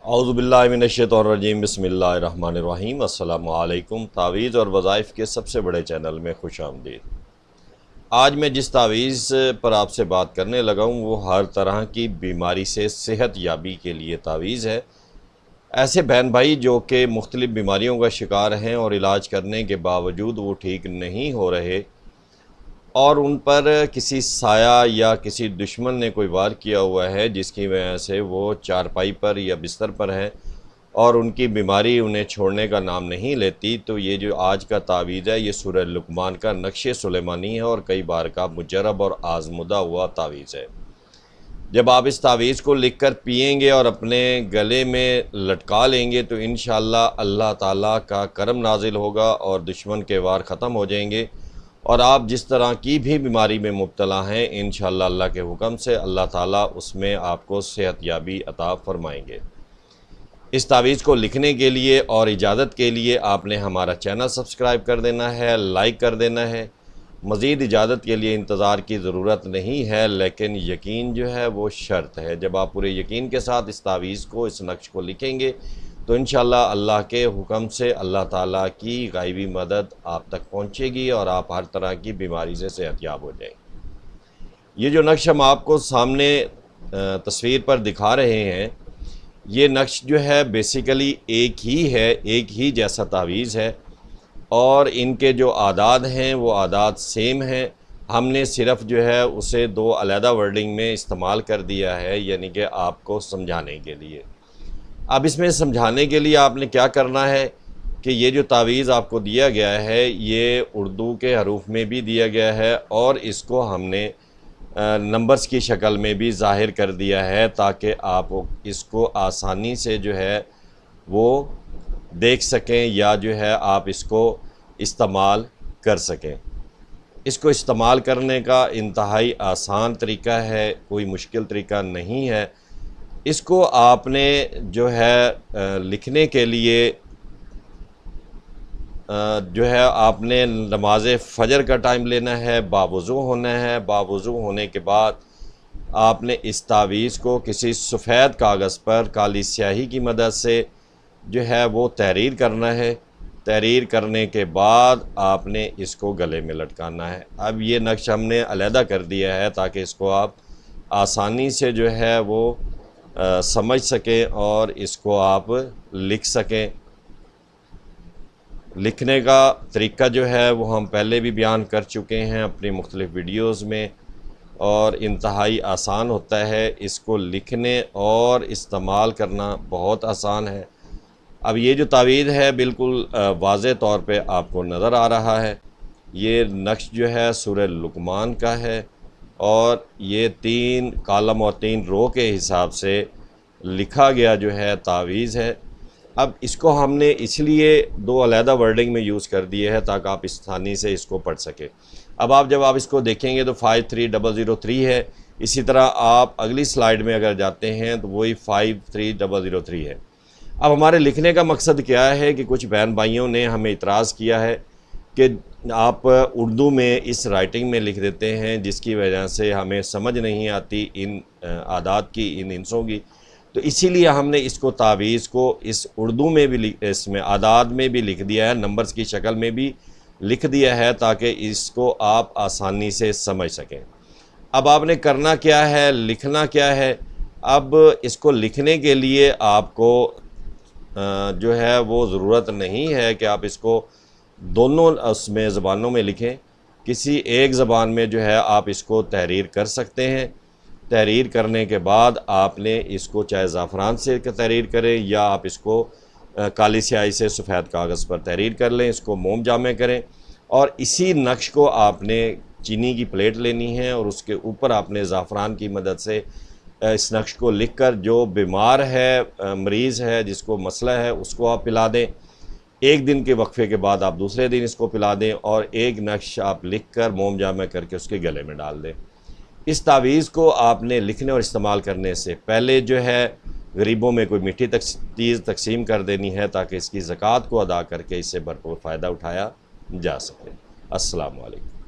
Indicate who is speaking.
Speaker 1: اعوذ باللہ من الشیطان الرجیم بسم اللہ الرحمن الرحیم۔ السلام علیکم۔ تعویذ اور وظائف کے سب سے بڑے چینل میں خوش آمدید۔ آج میں جس تعویذ پر آپ سے بات کرنے لگا ہوں وہ ہر طرح کی بیماری سے صحت یابی کے لیے تعویذ ہے۔ ایسے بہن بھائی جو کہ مختلف بیماریوں کا شکار ہیں اور علاج کرنے کے باوجود وہ ٹھیک نہیں ہو رہے اور ان پر کسی سایہ یا کسی دشمن نے کوئی وار کیا ہوا ہے جس کی وجہ سے وہ چارپائی پر یا بستر پر ہیں اور ان کی بیماری انہیں چھوڑنے کا نام نہیں لیتی، تو یہ جو آج کا تعویذ ہے یہ سورہ لقمان کا نقش سلیمانی ہے اور کئی بار کا مجرب اور آزمودہ ہوا تعویذ ہے۔ جب آپ اس تعویذ کو لکھ کر پئیں گے اور اپنے گلے میں لٹکا لیں گے تو انشاءاللہ اللہ تعالیٰ کا کرم نازل ہوگا اور دشمن کے وار ختم ہو جائیں گے، اور آپ جس طرح کی بھی بیماری میں مبتلا ہیں انشاءاللہ اللہ کے حکم سے اللہ تعالیٰ اس میں آپ کو صحت یابی عطا فرمائیں گے۔ اس تعویذ کو لکھنے کے لیے اور اجازت کے لیے آپ نے ہمارا چینل سبسکرائب کر دینا ہے، لائک کر دینا ہے۔ مزید اجازت کے لیے انتظار کی ضرورت نہیں ہے، لیکن یقین جو ہے وہ شرط ہے۔ جب آپ پورے یقین کے ساتھ اس تعویذ کو، اس نقش کو لکھیں گے تو انشاءاللہ اللہ کے حکم سے اللہ تعالیٰ کی غیبی مدد آپ تک پہنچے گی اور آپ ہر طرح کی بیماری سے صحت یاب ہو جائیں گے۔ یہ جو نقش ہم آپ کو سامنے تصویر پر دکھا رہے ہیں، یہ نقش جو ہے بیسیکلی ایک ہی جیسا تعویذ ہے اور ان کے جو اعداد ہیں وہ اعداد سیم ہیں۔ ہم نے صرف جو ہے اسے دو علیحدہ ورڈنگ میں استعمال کر دیا ہے، یعنی کہ آپ کو سمجھانے کے لیے۔ اب اس میں سمجھانے کے لیے آپ نے کیا کرنا ہے کہ یہ جو تعویذ آپ کو دیا گیا ہے یہ اردو کے حروف میں بھی دیا گیا ہے اور اس کو ہم نے نمبرز کی شکل میں بھی ظاہر کر دیا ہے تاکہ آپ اس کو آسانی سے جو ہے وہ دیکھ سکیں یا جو ہے آپ اس کو استعمال کر سکیں۔ اس کو استعمال کرنے کا انتہائی آسان طریقہ ہے، کوئی مشکل طریقہ نہیں ہے۔ اس کو آپ نے جو ہے لکھنے کے لیے جو ہے آپ نے نماز فجر کا ٹائم لینا ہے، باوضو ہونا ہے۔ باوضو ہونے کے بعد آپ نے اس تعویذ کو کسی سفید کاغذ پر کالی سیاہی کی مدد سے جو ہے وہ تحریر کرنا ہے۔ تحریر کرنے کے بعد آپ نے اس کو گلے میں لٹکانا ہے۔ اب یہ نقش ہم نے علیحدہ کر دیا ہے تاکہ اس کو آپ آسانی سے جو ہے وہ سمجھ سکیں اور اس کو آپ لکھ سکیں۔ لکھنے کا طریقہ جو ہے وہ ہم پہلے بھی بیان کر چکے ہیں اپنی مختلف ویڈیوز میں، اور انتہائی آسان ہوتا ہے۔ اس کو لکھنے اور استعمال کرنا بہت آسان ہے۔ اب یہ جو تعویذ ہے بالکل واضح طور پہ آپ کو نظر آ رہا ہے۔ یہ نقش جو ہے سورہ لقمان کا ہے اور یہ 3 کالم اور 3 رو کے حساب سے لکھا گیا جو ہے تعویذ ہے۔ اب اس کو ہم نے اس لیے 2 علیحدہ ورڈنگ میں یوز کر دیے ہے تاکہ آپ آسانی سے اس کو پڑھ سکیں۔ اب جب آپ اس کو دیکھیں گے تو 53003 ہے، اسی طرح آپ اگلی سلائیڈ میں اگر جاتے ہیں تو وہی 53003 ہے۔ اب ہمارے لکھنے کا مقصد کیا ہے کہ کچھ بہن بھائیوں نے ہمیں اعتراض کیا ہے کہ آپ اردو میں اس رائٹنگ میں لکھ دیتے ہیں جس کی وجہ سے ہمیں سمجھ نہیں آتی ان اعداد کی، ان انسوں کی، تو اسی لیے ہم نے اس کو تعویذ کو اس اردو میں بھی اس میں اعداد میں بھی لکھ دیا ہے، نمبرز کی شکل میں بھی لکھ دیا ہے تاکہ اس کو آپ آسانی سے سمجھ سکیں۔ اب آپ نے کرنا کیا ہے، لکھنا کیا ہے۔ اب اس کو لکھنے کے لیے آپ کو جو ہے وہ ضرورت نہیں ہے کہ آپ اس کو دونوں اس میں زبانوں میں لکھیں، کسی ایک زبان میں جو ہے آپ اس کو تحریر کر سکتے ہیں۔ تحریر کرنے کے بعد آپ نے اس کو چاہے زعفران سے تحریر کریں یا آپ اس کو کالی سیاہی سے سفید کاغذ پر تحریر کر لیں، اس کو موم جامع کریں، اور اسی نقش کو آپ نے چینی کی پلیٹ لینی ہے اور اس کے اوپر آپ نے زعفران کی مدد سے اس نقش کو لکھ کر جو بیمار ہے، مریض ہے، جس کو مسئلہ ہے، اس کو آپ پلا دیں۔ 1 دن کے وقفے کے بعد آپ دوسرے دن اس کو پلا دیں اور ایک نقش آپ لکھ کر موم جامع کر کے اس کے گلے میں ڈال دیں۔ اس تعویذ کو آپ نے لکھنے اور استعمال کرنے سے پہلے جو ہے غریبوں میں کوئی میٹھی چیز تقسیم کر دینی ہے تاکہ اس کی زکوٰۃ کو ادا کر کے اس سے بھرپور فائدہ اٹھایا جا سکے۔ السلام علیکم۔